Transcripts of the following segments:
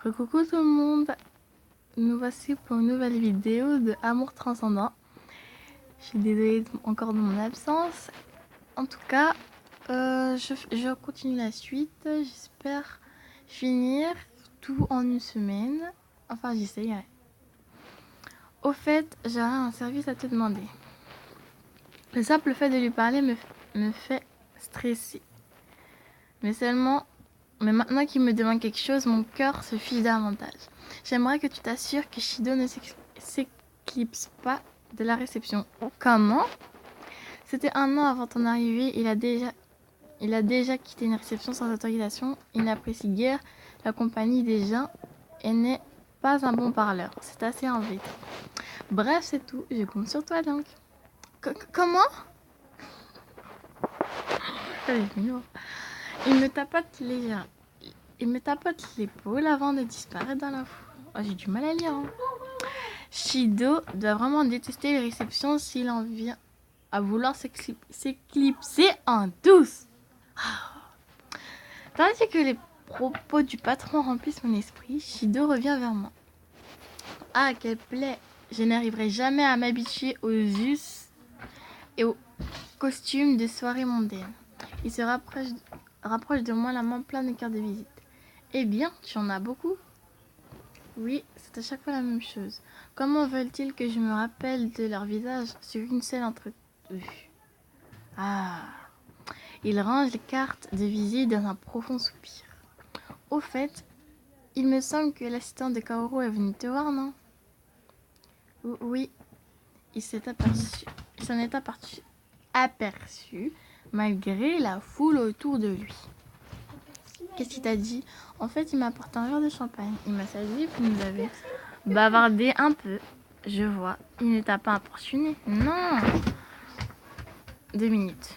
Coucou tout le monde, nous voici pour une nouvelle vidéo de Amour Transcendant. Je suis désolée encore de mon absence. En tout cas, je continue la suite. J'espère finir tout en une semaine. Enfin, j'essayerai. Au fait, j'aurais un service à te demander. Le simple fait de lui parler me fait stresser. Mais maintenant qu'il me demande quelque chose, mon cœur se fiche davantage. J'aimerais que tu t'assures que Shido ne s'éclipse pas de la réception. Comment? C'était 1 an avant ton arrivée. Il a déjà quitté une réception sans autorisation. Il n'apprécie guère la compagnie des gens et n'est pas un bon parleur. C'est assez embêtant. Bref, c'est tout. Je compte sur toi donc. Comment? Il me tapote l'épaule avant de disparaître dans la foule. Oh, j'ai du mal à lire. Hein. Shido doit vraiment détester les réceptions s'il en vient à vouloir s'éclipser en douce. Tandis que les propos du patron remplissent mon esprit, Shido revient vers moi. Ah, quelle plaie! Je n'arriverai jamais à m'habituer aux us et aux costumes de soirée mondaine. Il se rapproche de moi, la main pleine de cartes de visite. Eh bien, tu en as beaucoup? Oui, c'est à chaque fois la même chose. Comment veulent-ils que je me rappelle de leur visage sur une seule entrevue? Ah, il range les cartes de visite dans un profond soupir. Au fait, il me semble que l'assistant de Kaoru est venu te voir, non? Oui, il s'en est aperçu malgré la foule autour de lui. Qu'est-ce qu'il t'a dit? En fait, il m'a apporté un verre de champagne. Il m'a salué puis nous avait bavardé un peu. Je vois. Il ne t'a pas importuné? Non. 2 minutes.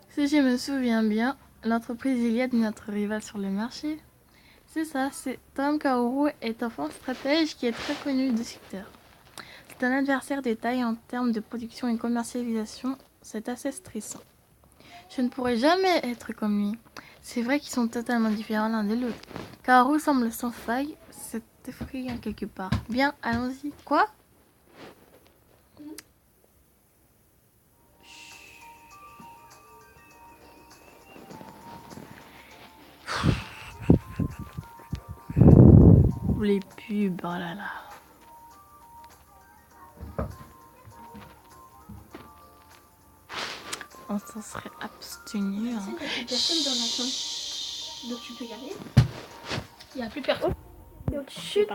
Si je me souviens bien, l'entreprise Iliad est notre rival sur le marché. C'est ça, Tom Kaoru est un fort stratège qui est très connu du secteur. C'est un adversaire de taille en termes de production et commercialisation. C'est assez stressant. Je ne pourrais jamais être comme lui. C'est vrai qu'ils sont totalement différents l'un de l'autre. Kaoru semble sans faille. C'est effrayant quelque part. Bien, allons-y. Quoi? Les pubs, oh là là. On s'en serait abstenu. Hein. Il n'y a plus personne dans la chambre. Donc tu peux y aller. Il n'y a plus personne. Chut.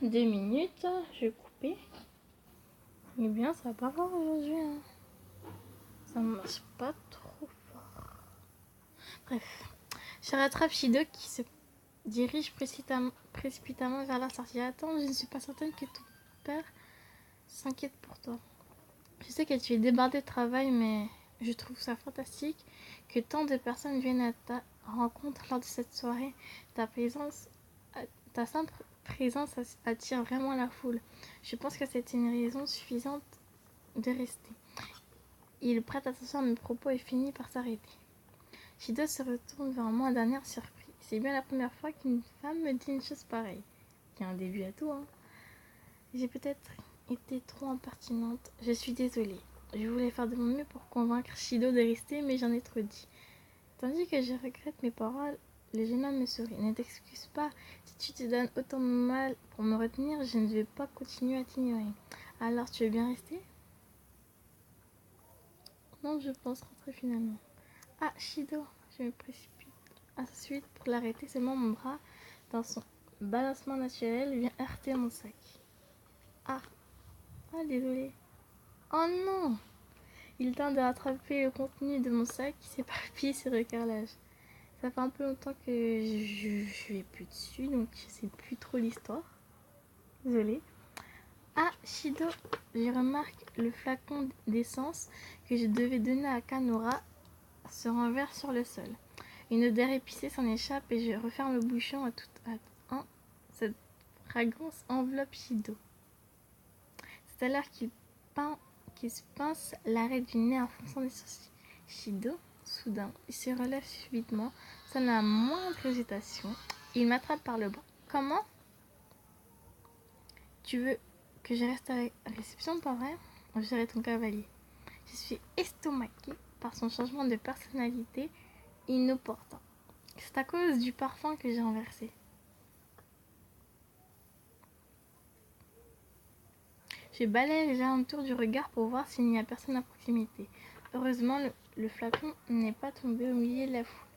2 minutes, je vais couper. Eh bien, ça va pas fort aujourd'hui. Hein. Ça ne marche pas trop fort. Bref, je rattrape Shido qui se dirige précipitamment vers la sortie. Attends, je ne suis pas certaine que ton père s'inquiète pour toi. Je sais que tu es débordé de travail, mais je trouve ça fantastique que tant de personnes viennent à ta rencontre lors de cette soirée. Ta simple présence attire vraiment la foule. Je pense que c'est une raison suffisante de rester. Il prête attention à mes propos et finit par s'arrêter. Shido se retourne vers moi d'un air surpris. C'est bien la première fois qu'une femme me dit une chose pareille. Il y a un début à tout, hein. J'ai peut-être été trop impertinente. Je suis désolée. Je voulais faire de mon mieux pour convaincre Shido de rester, mais j'en ai trop dit. Tandis que je regrette mes paroles, le jeune homme me sourit. Ne t'excuse pas. Si tu te donnes autant de mal pour me retenir, je ne vais pas continuer à t'ignorer. Alors, tu veux bien rester? Non, je pense rentrer finalement. Ah, Shido, je me précipite ensuite pour l'arrêter. Seulement mon bras, dans son balancement naturel, vient heurter mon sac. Ah, désolé. Oh non! Il tente de rattraper le contenu de mon sac qui s'éparpille sur le carrelage. Ça fait un peu longtemps que je vais plus dessus, donc je sais plus trop l'histoire. Désolée. Ah, Shido, je remarque le flacon d'essence que je devais donner à Kanora se renverse sur le sol. Une odeur épicée s'en échappe et je referme le bouchon à toute hâte. Cette fragrance enveloppe Shido. C'est alors qu'il se pince l'arrêt du nez en fronçant les sourcils. Shido, soudain, il se relève subitement, sans la moindre hésitation. Il m'attrape par le bras. Comment? Tu veux que je reste à la réception, pas vrai? Je serai ton cavalier. Je suis estomaquée par son changement de personnalité inopportun. C'est à cause du parfum que j'ai renversé. Je balaye les alentours du regard pour voir s'il n'y a personne à proximité. Heureusement, le flacon n'est pas tombé au milieu de la foule.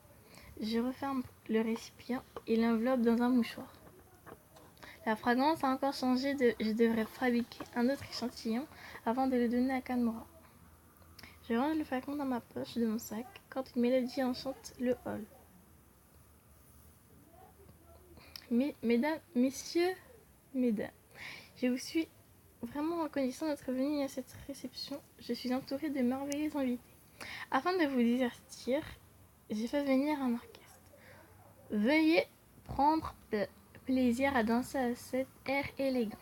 Je referme le récipient et l'enveloppe dans un mouchoir. La fragrance a encore changé. Je devrais fabriquer un autre échantillon avant de le donner à Kanmura. Je range le flacon dans ma poche de mon sac quand une mélodie enchante le hall. Mesdames, messieurs, mesdames, je vous suis vraiment reconnaissant d'être venu à cette réception. Je suis entourée de merveilleux invités. Afin de vous divertir, j'ai fait venir un orchestre. Veuillez prendre plaisir à danser à cet air élégant.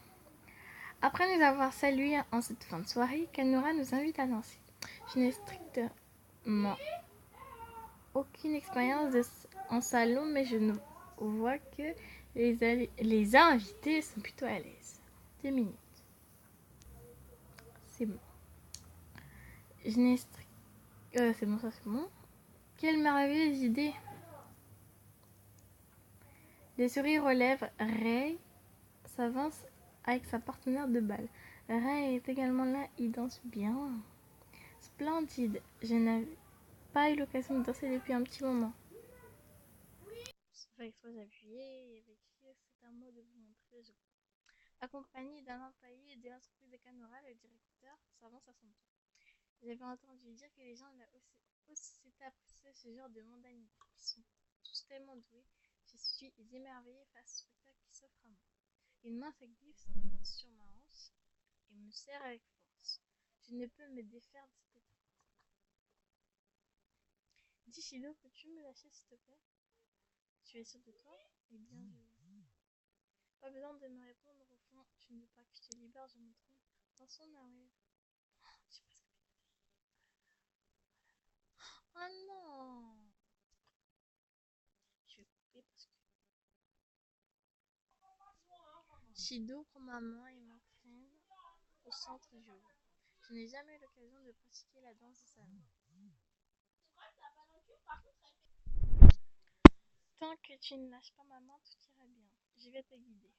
Après nous avoir salués en cette fin de soirée, Kanmura nous invite à danser. Je n'ai strictement aucune expérience en salon, mais je ne vois que les invités sont plutôt à l'aise. 2 minutes. C'est bon. Je n'ai c'est bon, ça c'est bon. Quelle merveilleuse idée! Des sourires aux lèvres, Rei s'avance avec sa partenaire de bal. Rei est également là, il danse bien. Splendide, je n'avais pas eu l'occasion de danser depuis un petit moment. Il faut appuyer et avec c'est à moi de vous montrer le jeu. Accompagné d'un employé et de l'entreprise de Kanmura, le directeur s'avance à son tour. J'avais entendu dire que les gens là aussi s'étaient appréciés ce genre de mondanité. Ils sont tous tellement doués. Je suis émerveillée face au spectacle qui s'offre à moi. Une main se glisse sur ma hanche et me serre avec force. Je ne peux me défaire de cette étreinte. Dis Shido, peux-tu me lâcher s'il te plaît? Tu es sûr de toi? Eh bien, pas besoin de me répondre au fond. Tu ne veux pas que je te libère, je me trompe. Attention, Naoé. Je sais pas ce que... Oh non! Je vais couper parce que... Shido prend ma main et m'entraîne au centre du jeu. Je n'ai jamais eu l'occasion de pratiquer la danse de salon. Tant que tu ne lâches pas ma main, tout ira bien. Je vais te guider.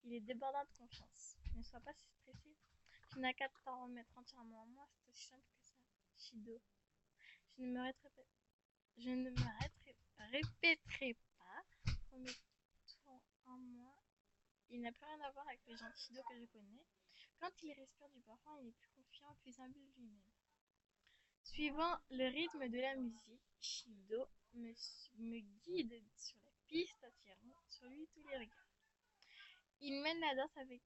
Il est débordant de confiance. Ne sois pas si stressé. Tu n'as qu'à t'en remettre entièrement en moi. C'est aussi simple que ça. Shido. Je ne me répéterai pas. Remets-toi en moi. Il n'a plus rien à voir avec le gentil Shido que je connais. Quand il respire du parfum, il est plus confiant, plus humble de lui-même. Suivant le rythme de la musique, Shido me guide sur la piste, attirant sur lui tous les regards. Il mène la danse avec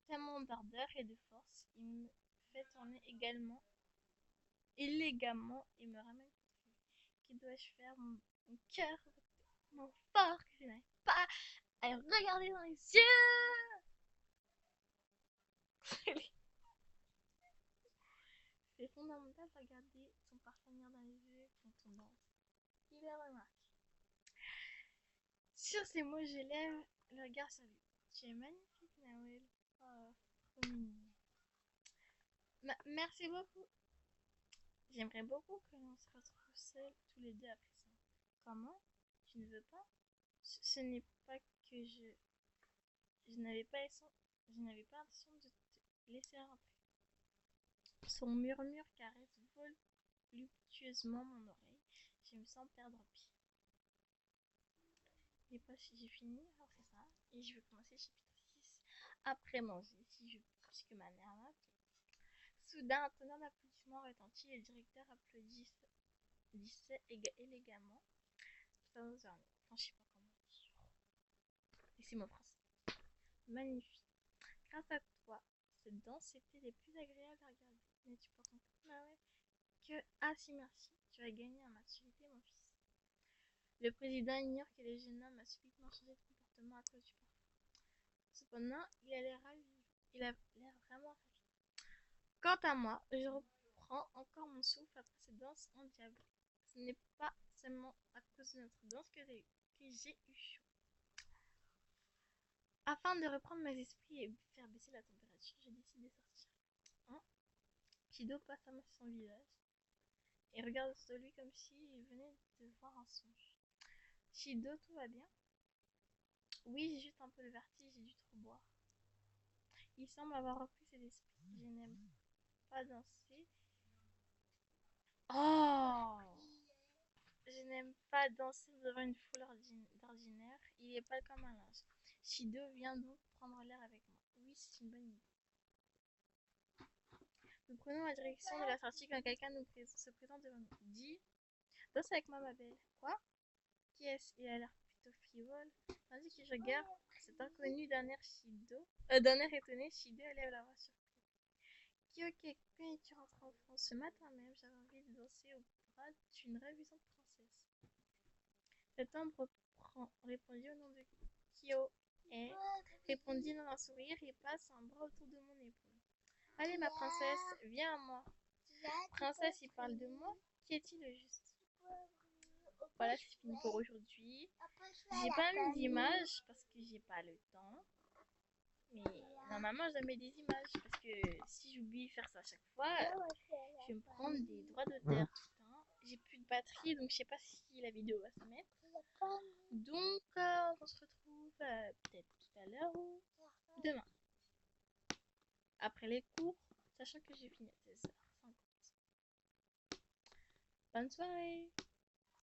tellement d'ardeur et de force, il me fait tourner élégamment et me ramène contre lui. Que dois-je faire? Mon cœur mon fort que je n'arrive pas à le regarder dans les yeux. C'est fondamental de regarder son partenaire dans les yeux quand on danse. Il le remarque. Sur ces mots, je lève le regard sur lui. Tu es magnifique, Nawel. Oh, trop mignon. Merci beaucoup. J'aimerais beaucoup que l'on se retrouve seuls tous les deux après ça. Comment? Tu ne veux pas? Ce n'est pas que je n'avais pas l'intention de te laisser rentrer. Son murmure caresse voluptueusement mon oreille. Je me sens perdre pied. Et pas si j'ai fini, alors c'est ça. Et je vais commencer chapitre 6 après manger, si je peux, puisque ma mère m'a appelé. Soudain, un tonnerre d'applaudissements retentit et le directeur applaudissait élégamment. Enfin, je sais pas comment dire. Laissez-moi français. Magnifique. Grâce à toi, cette danse était les plus agréables à regarder. N'es-tu pas content, Maoué? Que, ah si, merci. Tu as gagné en maturité, mon fils. Le président ignore que le jeune homme a subitement changé de comportement à cause du parfum. Cependant, il a l'air vraiment ravi. Quant à moi, je reprends encore mon souffle après cette danse endiablée. Ce n'est pas seulement à cause de notre danse que j'ai eu chaud. Afin de reprendre mes esprits et faire baisser la température, j'ai décidé de sortir. Hein? Shido passe sa main sur son visage et regarde autour de lui comme s'il venait de voir un songe. Shido, tout va bien? Oui, j'ai juste un peu de vertige, j'ai dû trop boire. Il semble avoir repris ses esprits. Je n'aime pas danser. Oh! Je n'aime pas danser devant une foule d'ordinaire. Il est pas comme un linge. Shido vient donc prendre l'air avec moi. Oui, c'est une bonne idée. Nous prenons la direction de la sortie quand quelqu'un se présente devant nous. Dit, danse avec moi, ma belle. Quoi? Qui est-ce? Il a l'air plutôt frivole. Tandis que je regarde cet inconnu d'un air étonné, Shido élève la voix surprise. Ok, quand es-tu rentrée en France? Ce matin même, j'avais envie de danser au bras d'une ravissante princesse. Cet homme répondit au nom de Kyo et répondit dans un sourire et passe un bras autour de mon épaule. Allez, ma princesse, viens à moi. Princesse, il parle de moi. Qui est-il au juste? Voilà, c'est fini pour aujourd'hui. J'ai pas mis d'image parce que j'ai pas le temps. Mais normalement, je mets des images parce que si j'oublie de faire ça à chaque fois, je vais me prendre des droits d'auteur. J'ai plus de batterie, donc je sais pas si la vidéo va se mettre. Donc, on se retrouve peut-être tout à l'heure ou demain. Après les cours, sachant que j'ai fini à 16h50. Bonne soirée!